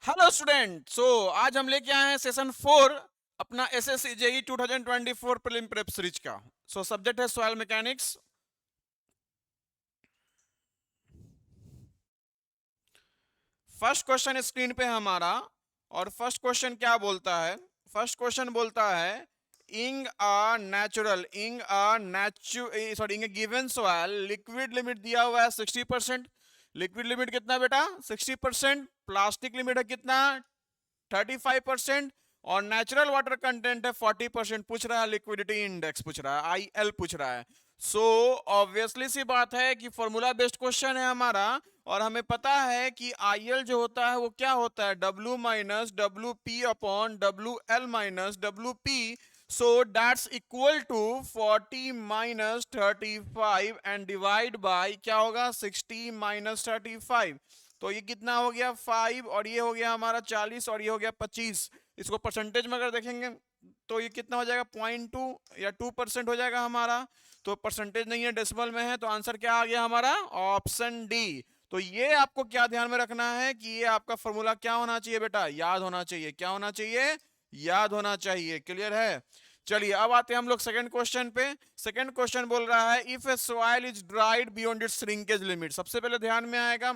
Hello student. आज हम लेके आए हैं सेशन 4 अपना SSC JE 2024 prelim prep series का। सब्जेक्ट है soil mechanics. First question screen पे है हमारा। और फर्स्ट क्वेश्चन क्या बोलता है? फर्स्ट क्वेश्चन बोलता है in given soil liquid limit दिया हुआ है 60%। लिक्विड लिमिट कितना बेटा? 60%। प्लास्टिक लिमिट है कितना? 35%। और नेचुरल वाटर कंटेंट है 40%। पूछ रहा है लिक्विडिटी इंडेक्स, पूछ रहा है आईएल पूछ रहा है। सो ऑब्वियसली सी बात है कि फॉर्मूला बेस्ड क्वेश्चन है हमारा। और हमें पता है कि आईएल जो होता है वो क्या होता है? W minus W P upon W L minus W P. So that's equal to 40 minus 35 and divide by क्या होगा? 60 माइनस 35। तो ये कितना हो गया? 5। और ये हो गया हमारा 40 और ये हो गया 25। इसको परसेंटेज में अगर देखेंगे तो ये कितना हो जाएगा? 0.2 या 2% हो जाएगा हमारा। तो परसेंटेज नहीं है, डेसिमल में है। तो आंसर क्या आ गया हमारा? Option D. तो ये आपको क्या ध्यान में रखना है कि ये आपका फॉर्मूला क्या होना चाहिए बेटा? याद होना चाहिए। क्या होना चाहिए? याद होना चाहिए। क्लियर है? चलिए अब आते हैं हम लोग सेकंड क्वेश्चन पे। सेकंड क्वेश्चन बोल रहा है if A soil is dried beyond it's shrinkage limit. सबसे पहले ध्यान में आएगा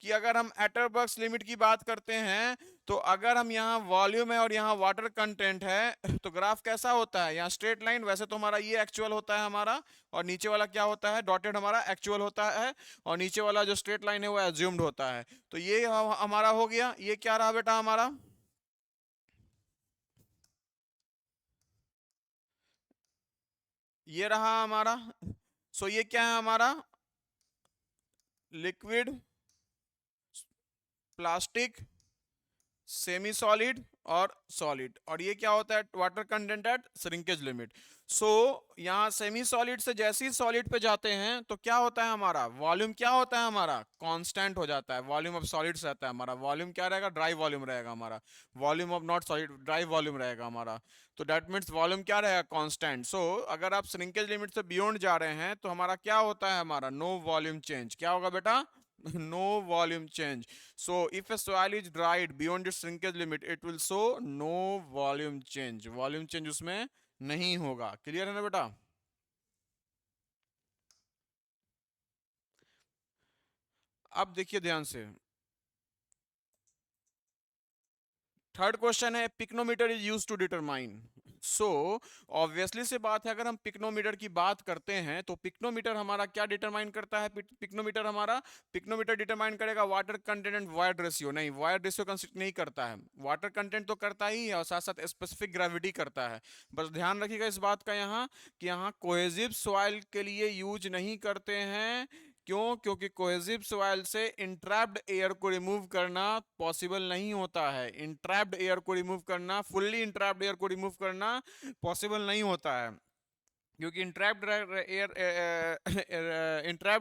कि अगर हम एटरबर्ग्स लिमिट की बात करते हैं तो अगर हम यहाँ वॉल्यूम है और यहाँ वाटर कंटेंट है तो ग्राफ कैसा होता है? यहाँ स्ट्रेट लाइन। वैसे तो हमारा ये एक्चुअल होता है हमारा, और नीचे वाला क्या होता है? डॉटेड हमारा एक्चुअल होता है, और नीचे वाला जो स्ट्रेट लाइन है वो एज्यूम्ड होता है। तो ये हमारा हो गया। ये क्या रहा बेटा हमारा? ये रहा हमारा। ये क्या है हमारा? लिक्विड, प्लास्टिक, सेमी सॉलिड और सॉलिड। और ये क्या होता है? Water content at shrinkage limit. So यहाँ सेमी सॉलिड से जैसे ही सॉलिड पे जाते हैं तो क्या होता है हमारा? वॉल्यूम क्या होता है हमारा? कांस्टेंट हो जाता है। वॉल्यूम ऑफ सॉलिड्स रहता है हमारा। वॉल्यूम क्या रहेगा? ड्राई वॉल्यूम रहेगा हमारा। Volume of not solid, dry volume रहेगा हमारा। तो दैट मीन्स वॉल्यूम क्या रहेगा? कांस्टेंट। अगर आप श्रिंकेज लिमिट से बियॉन्ड जा रहे हैं तो हमारा क्या होता है? हमारा नो वॉल्यूम चेंज। क्या होगा बेटा? no volume change. So if a soil is dried beyond its shrinkage limit it will show no volume change. volume change उसमें नहीं होगा। क्लियर है ना बेटा? अब देखिए ध्यान से। थर्ड क्वेश्चन है pycnometer is use to determine. So obviously से बात है, अगर हम पिक्नोमीटर की बात करते हैं तो पिक्नोमीटर हमारा क्या डिटरमाइन करता है? पिक्नोमीटर डिटरमाइन करेगा water content and void ratio. नहीं, वॉइड रेशियो कंसिडर नहीं करता है। वाटर कंटेंट तो करता ही है और साथ साथ स्पेसिफिक ग्रेविटी करता है। बस ध्यान रखिएगा इस बात का यहाँ कि यहाँ कोहेसिव सॉइल के लिए यूज नहीं करते हैं। क्यों? क्योंकि कोहेसिव सॉइल से इंट्रैप्ड एयर को रिमूव करना पॉसिबल नहीं होता है। इंट्रैप्ड एयर को रिमूव करना, फुल्ली इंट्रैप्ड एयर को रिमूव करना पॉसिबल नहीं होता है। क्योंकि इंट्रैप्ड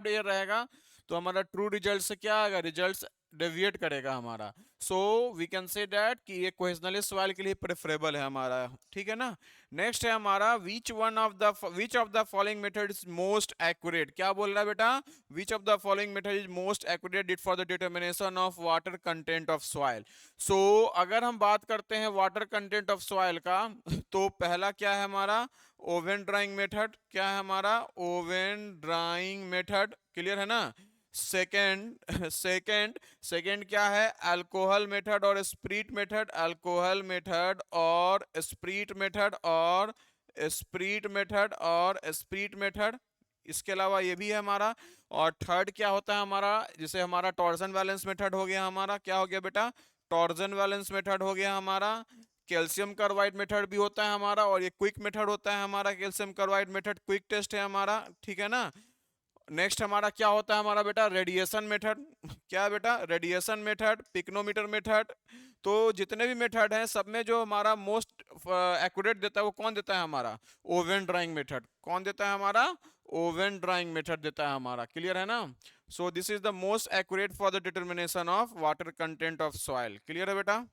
एयर रहेगा तो हमारा ट्रू रिजल्ट से क्या आएगा? रिजल्ट डेविएट करेगा हमारा। So we can say that कि ये क्वेश्चनल सवाल के लिए प्रेफरेबल है हमारा। ठीक है ना? नेक्स्ट है हमारा which of the following method is most accurate. क्या बोल रहा है बेटा? Which of the following method is most accurate for the determination of water content of soil. अगर हम बात करते हैं वाटर कंटेंट ऑफ सॉइल का तो पहला क्या है हमारा? Oven drawing method. क्या है हमारा? Oven drawing method. क्लियर है ना? सेकंड सेकंड क्या है? अल्कोहल मेथड और स्प्रीट मेथड। अल्कोहल मेथड और स्प्रीट मेथड और स्प्रीट मेथड और स्प्रीट मेथड। इसके अलावा ये भी है हमारा। और थर्ड क्या होता है हमारा? जिसे हमारा टॉर्जन बैलेंस मेथड हो गया हमारा। क्या हो गया बेटा? टॉर्जन बैलेंस मेथड हो गया हमारा। कैल्शियम कार्बाइड मेथड भी होता है हमारा, और ये क्विक मेथड होता है हमारा। Calcium carbide method quick test है हमारा। ठीक है ना? नेक्स्ट हमारा क्या होता है हमारा बेटा? Radiation method. क्या है बेटा? Radiation method, pycnometer method. तो जितने भी मेथड हैं सब में जो हमारा मोस्ट एक्यूरेट देता है वो कौन देता है हमारा? Oven drawing method. कौन देता है हमारा? ओवन ड्राइंग मेथड देता है हमारा। क्लियर है ना? So this is the most accurate for the determination of water content of soil. Clear है बेटा?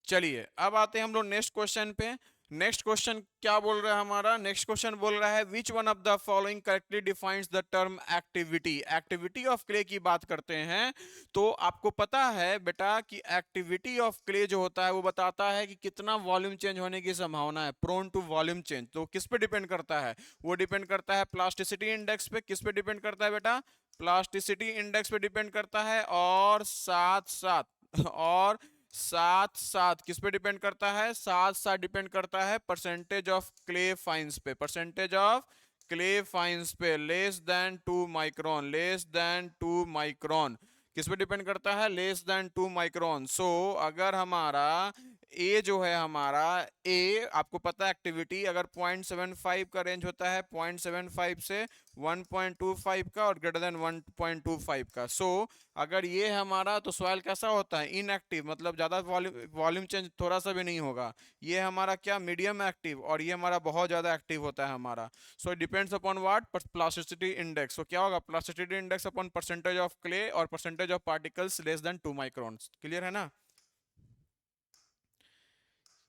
चलिए अब आते हैं हम लोग नेक्स्ट क्वेश्चन पे। नेक्स्ट क्वेश्चन क्या बोल रहा है हमारा, नेक्स्ट क्वेश्चन बोल रहा है which one of the following correctly defines the term activity. Activity of clay की बात करते हैं, तो आपको पता है बेटा कि एक्टिविटी ऑफ क्ले जो होता है वो बताता है कि कितना वॉल्यूम चेंज होने की संभावना है, प्रोन टू वॉल्यूम चेंज। तो किस पे डिपेंड करता है, वो डिपेंड करता है प्लास्टिसिटी इंडेक्स पे। किस पे डिपेंड करता है बेटा, प्लास्टिसिटी इंडेक्स पे डिपेंड करता है। और साथ साथ किस पे डिपेंड करता है, साथ साथ डिपेंड करता है परसेंटेज ऑफ क्ले फाइन्स पे, परसेंटेज ऑफ क्ले फाइन्स पे, less than 2 micron, less than 2 micron. किस पे डिपेंड करता है, लेस देन 2 माइक्रोन। सो अगर हमारा ए जो है हमारा ए, आपको पता है एक्टिविटी अगर 0.75 का रेंज होता है, 0.75 से 1.25 का और ग्रेटर देन 1.25 का। सो अगर ये है हमारा, तो सॉइल कैसा होता है, इनएक्टिव, मतलब ज्यादा वॉल्यूम चेंज थोड़ा सा भी नहीं होगा। ये हमारा क्या, मीडियम एक्टिव, और ये हमारा बहुत ज्यादा एक्टिव होता है हमारा। So it depends upon what, plasticity index. So क्या होगा, plasticity index upon percentage of clay और percentage of particles less than 2 micron. Clear है ना।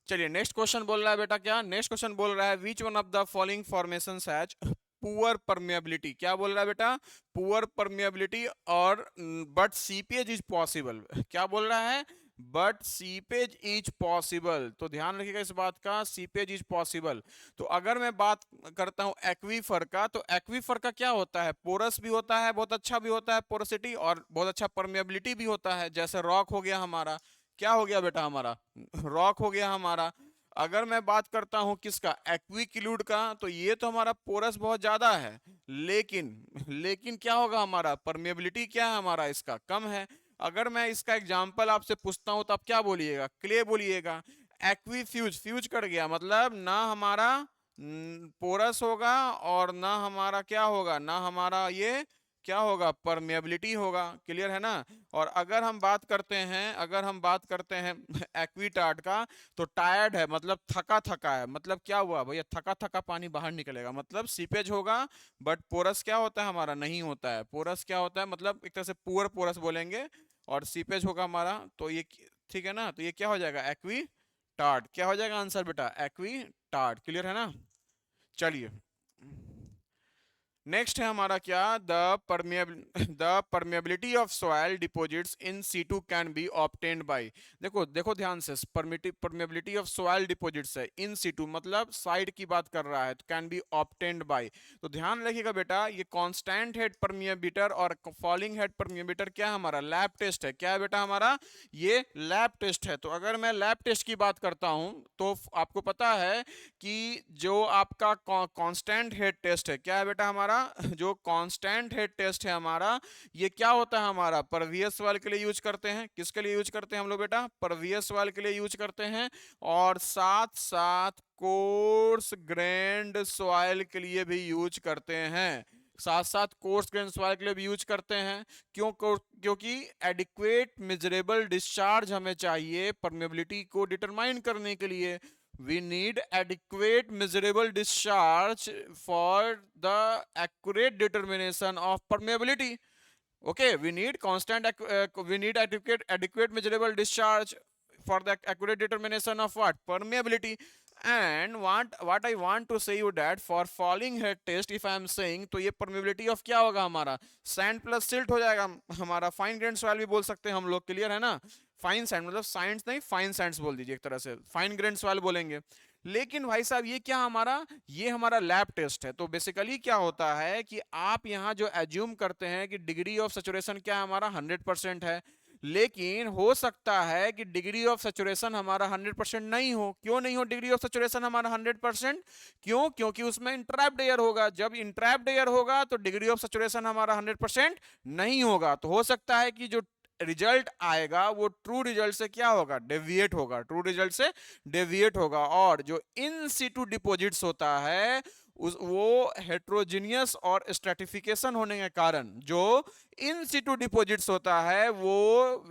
चलिए नेक्स्ट क्वेश्चन बोल रहा है बेटा, क्या नेक्स्ट क्वेश्चन बोल रहा है which one of the following formations has poor permeability. क्या बोल रहा है बेटा, पुअर परमेबिलिटी और बट सीपेज इज पॉसिबल। क्या बोल रहा है, बट सीपेज इज पॉसिबल। तो ध्यान रखिएगा इस बात का, सीपेज इज पॉसिबल। तो अगर मैं बात करता हूं एक्वीफर का, तो एक्वीफर का क्या होता है, पोरस भी होता है, बहुत अच्छा भी होता है पोरोसिटी, और बहुत अच्छा परमेबिलिटी भी होता है। जैसे रॉक हो गया हमारा, क्या हो गया बेटा हमारा, रॉक हो गया हमारा। अगर मैं बात करता हूं किसका, एक्विक्लूड का, तो ये तो हमारा पोरस बहुत ज्यादा है, लेकिन क्या होगा हमारा, परमेबिलिटी क्या है हमारा इसका, कम है। अगर मैं इसका एग्जांपल आपसे पूछता हूं तो आप क्या बोलिएगा, क्ले बोलिएगा। एक्वीफ्यूज, फ्यूज कर गया, मतलब ना हमारा पोरस होगा और ना हमारा क्या होगा, ना हमारा ये क्या होगा, परमेबिलिटी होगा। क्लियर है ना। और अगर हम बात करते हैं, अगर हम बात करते हैं एक्वीटार्ड का, तो टायर्ड है, मतलब थका थका है, मतलब क्या हुआ भैया, थका थका पानी बाहर निकलेगा, मतलब सीपेज होगा। बट पोरस क्या होता है हमारा, नहीं होता है। पोरस क्या होता है, मतलब एक तरह से पुअर पोरस बोलेंगे, और सीपेज होगा हमारा। तो ये ठीक है ना, तो ये क्या हो जाएगा, एक्वीटार्ड। क्या हो जाएगा आंसर बेटा, एक्वीटार्ड। क्लियर है ना। चलिए नेक्स्ट है हमारा क्या, the permeability of soil deposits in situ can be obtained by. देखो देखो ध्यान से, परमेबिलिटी ऑफ सॉइल डिपॉजिट्स है, इन सीटू मतलब साइड की बात कर रहा है, तो कैन बी ऑब्टेन्ड बाय। तो ध्यान रखिएगा बेटा, ये कांस्टेंट हेड परमिएबिटर और फॉलिंग हेड परमिएबिटर क्या है हमारा, लैब टेस्ट है। क्या है बेटा हमारा, ये लैब टेस्ट है। तो अगर मैं लैब टेस्ट की बात करता हूं, तो आपको पता है कि जो आपका कांस्टेंट हेड टेस्ट है, क्या है बेटा हमारा, जो कांस्टेंट हेड टेस्ट है हमारा, ये क्या होता है हमारा, परवियस सॉइल के लिए यूज करते हैं। किसके लिए यूज करते हैं हम लोग बेटा, परवियस सॉइल के लिए यूज करते हैं। और साथ साथ कोर्स ग्रेन्ड सॉइल के लिए भी यूज करते हैं, साथ साथ कोर्स ग्रेन सॉइल के लिए भी यूज करते हैं। क्योंकि एडिक्वेट मेजरेबल डिस्चार्ज हमें चाहिए परमेबिलिटी को डिटरमाइन करने के लिए। We need adequate measurable discharge for the accurate determination of permeability. Okay, we need adequate measurable discharge for the accurate determination of what, permeability. And what I want to say you that for falling head test if I am saying, तो ये permeability of क्या होगा हमारा, sand plus silt हो जाएगा हमारा, fine grain soil भी बोल सकते हैं हम लोग। क्लियर है ना, फाइन सैंड मतलब साइंस नहीं, फाइन सैंड्स बोल दीजिए, एक तरह से फाइन ग्रेन सॉइल बोलेंगे। लेकिन भाई साहब ये क्या हमारा, ये हमारा लैब टेस्ट है। तो बेसिकली क्या होता है कि आप यहाँ जो एज्यूम करते हैं कि डिग्री ऑफ सैचुरेशन क्या है हमारा 100% है, लेकिन हो सकता है कि डिग्री ऑफ सैचुरेशन हमारा 100% नहीं हो। क्यों नहीं हो डिग्री ऑफ सैचुरेशन हमारा 100%, क्यों, क्योंकि उसमें इंट्रैप्ड एयर होगा। जब इंट्रैप्ड एयर होगा तो डिग्री ऑफ सैचुरेशन हमारा 100% नहीं होगा। तो हो सकता है कि जो रिजल्ट आएगा वो ट्रू रिजल्ट से क्या होगा, डेविएट होगा, ट्रू रिजल्ट से डेविएट होगा। और जो इन सीटू डिपॉजिट्स होता है वो हेट्रोजीनियस और स्ट्रेटिफिकेशन होने के कारण, जो इन सीटू डिपॉजिट्स होता है वो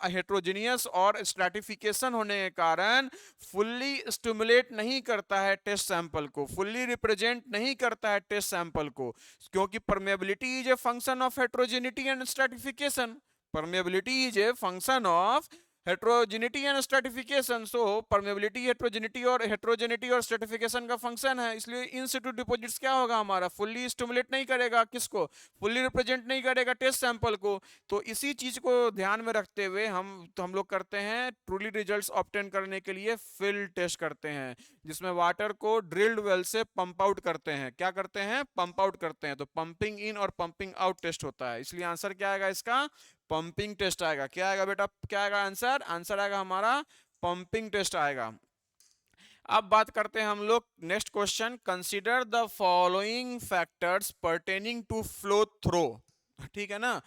हेट्रोजीनियस और स्ट्रेटिफिकेशन होने के कारण फुल्ली स्टिमुलेट नहीं करता है टेस्ट सैंपल को, फुल्ली रिप्रेजेंट नहीं करता है टेस्ट सैंपल को। क्योंकि permeability is a function of heterogeneity and stratification. Permeability is a function of heterogeneity and stratification, so permeability heterogeneity और स्ट्रेटिफिकेशन का फंक्शन है, इसलिए इन सिटू डिपॉजिट्स क्या होगा हमारा, फुल्ली स्टिमुलेट नहीं करेगा किसको, फुल्ली रिप्रेजेंट नहीं करेगा टेस्ट सैंपल को। तो इसी चीज को ध्यान में रखते हुए हम लोग करते हैं ट्रूली रिजल्ट्स ऑब्टेन करने के लिए फील्ड टेस्ट करते हैं, जिसमें वाटर को ड्रिल्ड वेल से पंप आउट करते हैं। क्या करते हैं, पंप आउट करते हैं। तो पंपिंग इन और पंपिंग आउट टेस्ट होता है, इसलिए आंसर क्या आएगा इसका, पंपिंग टेस्ट आएगा। क्या आएगा बेटा, क्या आएगा आंसर, आंसर आएगा हमारा पंपिंग टेस्ट आएगा। अब बात करते हैं हम लोग next question, consider the following factors pertaining to flow through, ठीक है ना।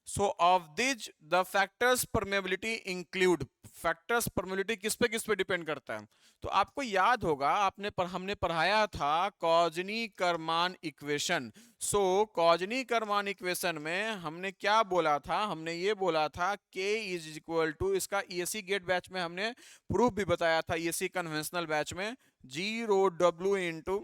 So of this the factors permeability include, factors permeability किस पे डिपेंड करता है। तो आपको याद होगा हमने पढ़ाया था कॉजनी करमान इक्वेशन। सो कॉजनी करमान इक्वेशन में हमने क्या बोला था, हमने ये बोला था K इज इक्वल टू, इसका ESC गेट बैच में हमने प्रूफ भी बताया था, ESC कन्वेंशनल बैच में, 0W into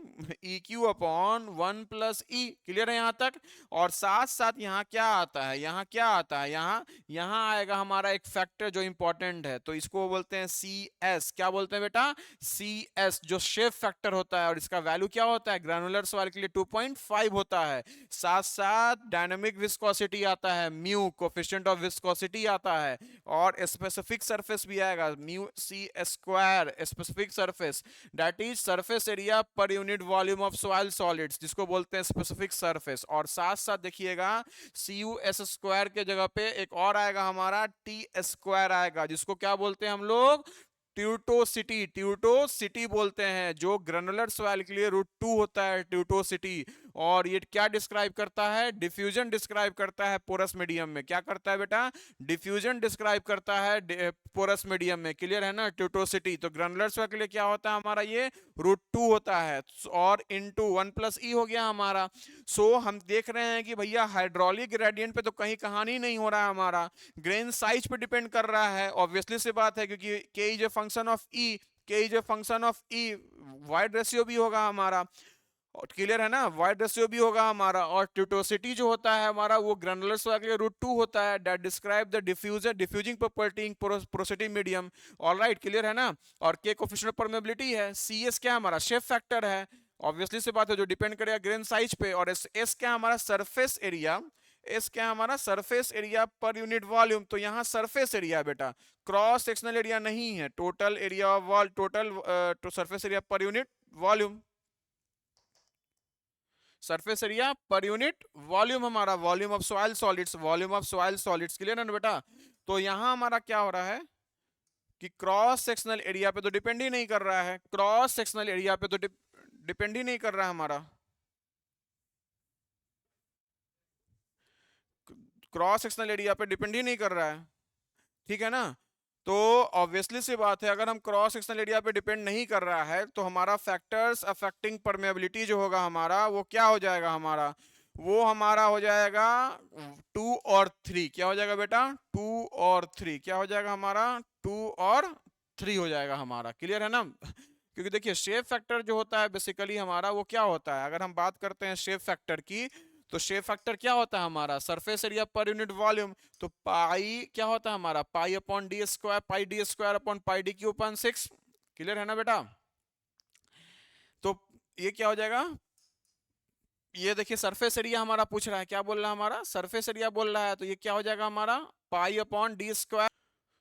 EQ upon 1 plus E। Clear है यहाँ तक। और साथ साथ यहाँ क्या आता है, यहाँ क्या आता है, यहाँ आएगा हमारा एक फैक्टर जो इंपॉर्टेंट है, तो इसको बोलते हैं CS। क्या बोलते हैं बेटा, CS, जो शेप फैक्टर होता है, और इसका वैल्यू क्या होता है, ग्रैनुलर सॉइल के लिए 2.5 होता है। साथ साथ डायनामिक विस्कोसिटी आता है, म्यू कोफिशिएंट ऑफ विस्कोसिटी आता है, और स्पेसिफिक सरफेस भी आएगा, mu C square, specific surface that is surface area per unit volume of soil solids, जिसको बोलते हैं स्पेसिफिक सरफेस। और साथ साथ देखिएगा CUS स्क्वायर के जगह पे एक और आएगा हमारा T स्क्वायर आएगा, जिसको क्या बोलते हैं हम लोग, ट्यूटोसिटी, ट्यूटोसिटी बोलते हैं, जो ग्रेनुलर सॉइल के लिए √2 होता है, ट्यूटोसिटी। और ये क्या डिस्क्राइब करता है, डिफ्यूजन डिस्क्राइब करता है पोरस मीडियम में। क्या करता है बेटा, डिफ्यूजन डिस्क्राइब करता है पोरस मीडियम में। क्लियर है ना, ट्यूटोसिटी। तो ग्रेनुलर सॉइल के लिए क्या होता है हमारा, ये √2 होता है, और इंटू 1 प्लस ई हो गया हमारा। सो हम देख रहे हैं कि भैया हाइड्रोलिक ग्रेडियंट पे तो कहीं कहानी नहीं हो रहा है हमारा, ग्रेन साइज पे डिपेंड कर रहा है। ऑब्वियसली सी बात है, क्योंकि K is a function of E, K is a function of E, void ratio भी होगा हमारा। क्लियर है ना, वाइड रेशियो भी होगा हमारा। और ट्यूटोसिटी जो होता है हमारा, वो ग्रेनुलर सॉइल के लिए √2 होता है, that describe the diffusing property in porosity medium. Alright, clear है ना। और K कोफिशिएंट ऑफ परमेबिलिटी है, CS क्या हमारा शेप फैक्टर है, ऑब्वियसली से बात है, जो डिपेंड करेगा ग्रेन साइज पे। और S क्या हमारा सरफेस एरिया, S क्या हमारा surface area per unit volume. तो यहाँ सरफेस एरिया बेटा, क्रॉस सेक्शनल एरिया नहीं है, total area of wall, total surface area per unit volume, surface area per unit volume हमारा, volume of soil solids, volume of soil solids. Clear है ना बेटा। तो यहां हमारा क्या हो रहा है कि क्रॉस सेक्शनल एरिया पे तो डिपेंड ही नहीं कर रहा है, क्रॉस सेक्शनल एरिया पे तो डिपेंड ही नहीं कर रहा है हमारा, क्रॉस सेक्शनल एरिया पे डिपेंड ही नहीं कर रहा है, ठीक है ना। तो ऑब्वियसली सी बात है, अगर हम क्रॉस सेक्शनल एरिया पे डिपेंड नहीं कर रहा है, तो हमारा फैक्टर्स अफेक्टिंग परमेबिलिटी जो होगा हमारा, वो क्या हो जाएगा हमारा, वो हमारा हो जाएगा 2 और 3। क्या हो जाएगा बेटा, 2 और 3, क्या हो जाएगा हमारा, 2 और 3 हो जाएगा हमारा। क्लियर है ना। क्योंकि देखिए शेप फैक्टर जो होता है बेसिकली हमारा, वो क्या होता है, अगर हम बात करते हैं शेप फैक्टर की, तो शेप फैक्टर क्या होता है हमारा, surface area per unit volume. तो पाई क्या होता है हमारा, pi upon D square, pi D square upon pi D cube upon 6। Clear है ना बेटा। तो ये क्या हो जाएगा, ये देखिए सरफेस एरिया हमारा पूछ रहा है, क्या बोल रहा है हमारा, सरफेस एरिया बोल रहा है, तो ये क्या हो जाएगा हमारा, pi upon D square.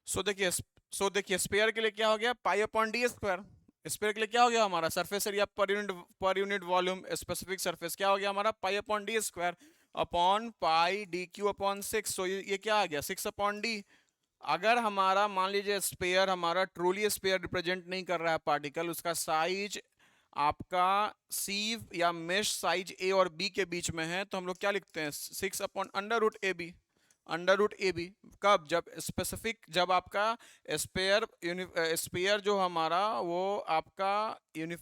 So देखिए स्पेयर के लिए क्या हो गया, pi upon D square. Sphere के लिए क्या हो गया हमारा, surface area per unit volume, specific surface, क्या हो गया हमारा, pi upon D square upon pi D cube upon 6। So ये क्या आ गया, 6 अपॉन डी। अगर हमारा मान लीजिए स्पेयर हमारा ट्रूली स्पेयर रिप्रेजेंट नहीं कर रहा है पार्टिकल, उसका साइज आपका सीव या मेश साइज ए और बी के बीच में है, तो हम लोग क्या लिखते हैं, 6 upon under root A B. कब, जब स्पेसिफिक, जब आपका स्पेयर जो हमारा वो आपका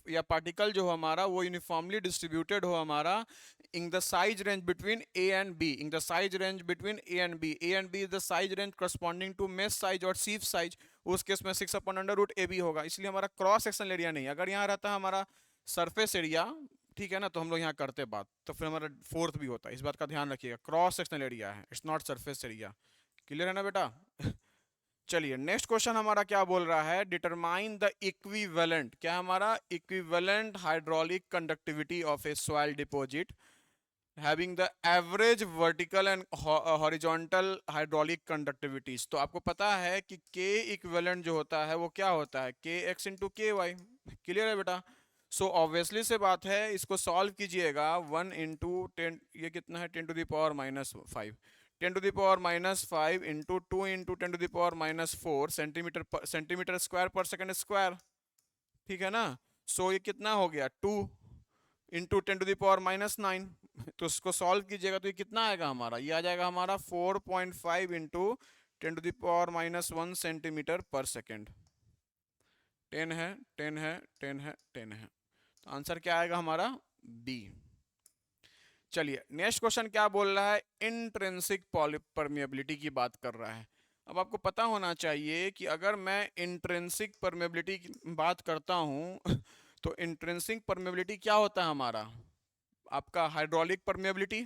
या पार्टिकल जो हमारा वो यूनिफॉर्मली डिस्ट्रीब्यूटेड हो हमारा in the size range between A and B, in the size range between A and B, A and B is the size range corresponding to mesh size और sieve size। उस case में 6 upon under root A B होगा, इसलिए हमारा cross sectional area नहीं। अगर यहाँ रहता हमारा सरफेस एरिया, ठीक है ना, तो हम लोग यहाँ करते बात, तो फिर हमारा फोर्थ भी होता है। इस बात का ध्यान रखिएगा, क्रॉस सेक्शनल एरिया है, it's not surface area. Clear है ना बेटा। चलिए नेक्स्ट क्वेश्चन हमारा क्या बोल रहा है, डिटरमाइन द इक्विवेलेंट, क्या हमारा equivalent hydraulic conductivity of A soil deposit having the average vertical and horizontal hydraulic conductivities. तो आपको पता है कि के इक्विवेलेंट जो होता है वो क्या होता है, के एक्स इंटू के वाई। क्लियर है बेटा? सो ऑब्वियसली से बात है, इसको सॉल्व कीजिएगा 1 इंटू 10, ये कितना है 10⁻⁻5, 10⁻⁻5 इंटू 2 इंटू 10⁻⁻4 सेंटीमीटर स्क्वायर पर सेकंड स्क्वायर, ठीक है ना। सो ये कितना हो गया 2 इंटू 10⁻⁻9, तो इसको सॉल्व कीजिएगा तो ये कितना आएगा हमारा, ये आ जाएगा हमारा 4.5 इंटू 10⁻⁻1 सेंटीमीटर पर सेकेंड। 10 है 10 है 10 है 10 है, तो आंसर क्या आएगा हमारा बी। चलिए नेक्स्ट क्वेश्चन क्या बोल रहा है, इंट्रिंसिक परमेबिलिटी की बात कर रहा है। अब आपको पता होना चाहिए कि अगर मैं इंट्रिंसिक परमेबिलिटी की बात करता हूं तो इंट्रिंसिक परमेबिलिटी क्या होता है हमारा, आपका हाइड्रोलिक परमेबिलिटी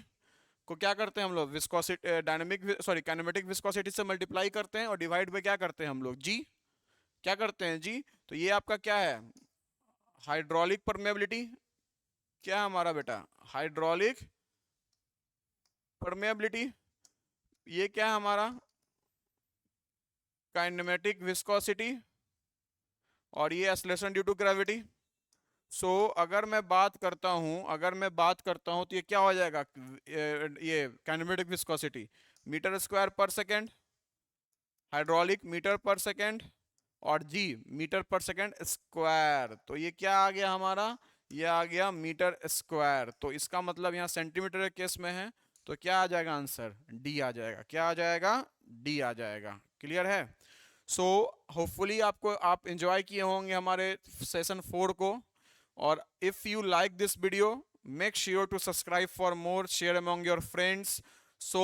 को क्या करते हैं हम लोग, विस्कोसिटी काइनेमेटिक विस्कोसिटी से मल्टीप्लाई करते हैं और डिवाइड बाय क्या करते हैं हम लोग, जी। क्या करते हैं जी? तो ये आपका क्या है, हाइड्रोलिक परमेबिलिटी। क्या है हमारा बेटा, हाइड्रोलिक परमेबिलिटी। ये क्या है हमारा, काइनेमेटिक विस्कोसिटी, और ये एक्सेलरेशन ड्यू टू ग्रेविटी। सो अगर मैं बात करता हूं तो ये क्या हो जाएगा, ये काइनेमेटिक विस्कोसिटी मीटर स्क्वायर पर सेकेंड, हाइड्रोलिक मीटर पर सेकेंड, और जी मीटर पर सेकेंड स्क्वायर। तो ये क्या आ गया हमारा, ये आ गया मीटर स्क्वायर। तो इसका मतलब यहाँ सेंटीमीटर के केस में है, तो क्या आ जाएगा आंसर, डी आ जाएगा। क्या आ जाएगा, डी आ जाएगा। क्लियर है? सो होपफुली आप एंजॉय किए होंगे हमारे सेशन 4 को, और if you like this video make sure to subscribe for more, share among your friends. So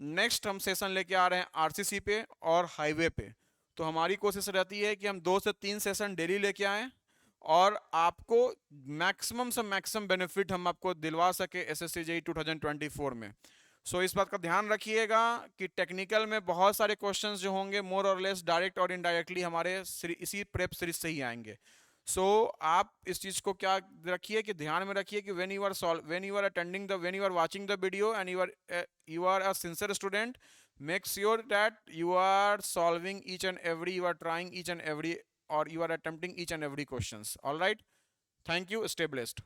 next हम सेशन लेके आ रहे हैं आरसीसी पे और हाईवे पे। तो हमारी कोशिश रहती है कि हम 2 से 3 सेशन डेली लेके आएँ और आपको मैक्सिमम से मैक्सिमम बेनिफिट हम आपको दिलवा सके एसएससी जेईई 2024 में। सो इस बात का ध्यान रखिएगा कि टेक्निकल में बहुत सारे क्वेश्चंस जो होंगे मोर और लेस डायरेक्ट और इनडायरेक्टली हमारे इसी प्रेप सीरीज से ही आएंगे। सो आप इस चीज को क्या रखिए कि ध्यान में रखिए कि when you are watching the video and you are a sincere student, make sure that you are solving each and every, you are trying each and every, or you are attempting each and every questions. All right, thank you, stay blessed.